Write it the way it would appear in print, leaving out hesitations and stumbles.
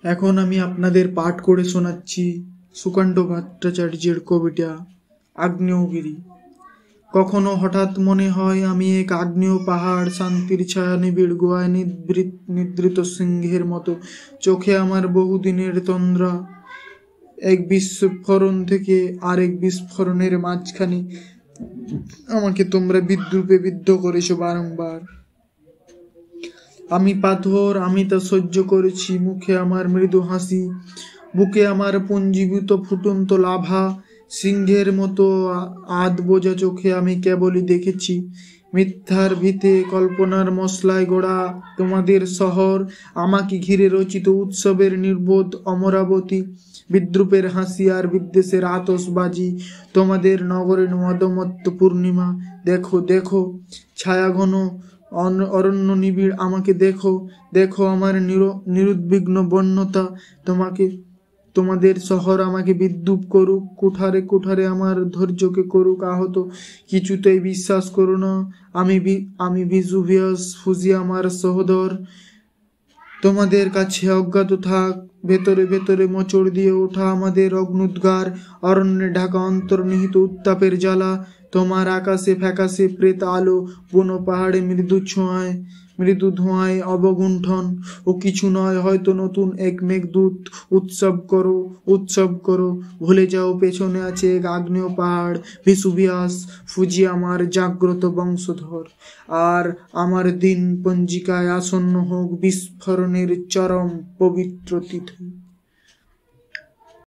এখন আমি আপনাদের পাঠ করে শোনাচ্ছি সুকান্ত ভট্টাচার্যের কবিতা আগ্নেয়গিরি। কখনো হঠাৎ মনে হয় আমি এক আগ্নেয় পাহাড়, শান্তির ছায়া নিবিড় গোয়ায় নিদ্রিত সিংহের মতো। চোখে আমার বহুদিনের তন্দ্রা, এক বিস্ফোরণ থেকে আরেক বিস্ফোরণের মাঝখানে আমাকে তোমরা বিদ্রূপে বিদ্ধ করেছো বারংবার। আমি পাথর, আমি তা সহ্য করেছি। মুখে আমার মৃদু হাসি, বুকে আমার পুঞ্জীভূত ফুটন্ত লাভা। সিংহের মতো বোঝা চোখে আমি কেবলই দেখেছি মিথ্যার ভিতে, কল্পনার মশলায় গড়া তোমাদের শহর, আমাকে ঘিরে রচিত উৎসবের নির্বোধ অমরাবতী, বিদ্রুপের হাসি আর বিদ্বেষের আতশবাজি, তোমাদের নগরের মদমত্ত পূর্ণিমা। দেখো দেখো ছায়াঘন অরণ্য নিবিড়, আমাকে দেখো দেখো আমার নিরুদ্বিগ্ন বন্যতা। তোমাদের শহর আমাকে বিদ্রূপ করুক, কুঠারে কুঠারে আমার ধৈর্যকে করুক আহত, কিছুতেই বিশ্বাস করো না আমি ভিসুভিয়াস, ফুজি আমার সহোদর। তোমাদের কাছে অজ্ঞাত থাক, ভেতরে ভেতরে মোচড় দিয়ে ওঠা আমাদের অগ্নুদ্গার, অরণ্যে ঢাকা অন্তর্নিহিত উত্তাপের জ্বালা। তোমার আকাশে ফ্যাকাশে প্রেত আলো, বুনো পাহাড়ে মৃদু ধোঁয়ায় অবগুণ্ঠন, ও কিছু নয়, হয়তো নতুন এক মেঘদূত। উৎসব করো, ভুলে যাও পেছনে আছে এক আগ্নেয় পাহাড়, ভিসুভিয়াস, ফুজি আমার জাগ্রত বংশধর। আর আমার দিন পঞ্জিকায় আসন্ন হোক বিস্ফোরণের চরম পবিত্র তিথি।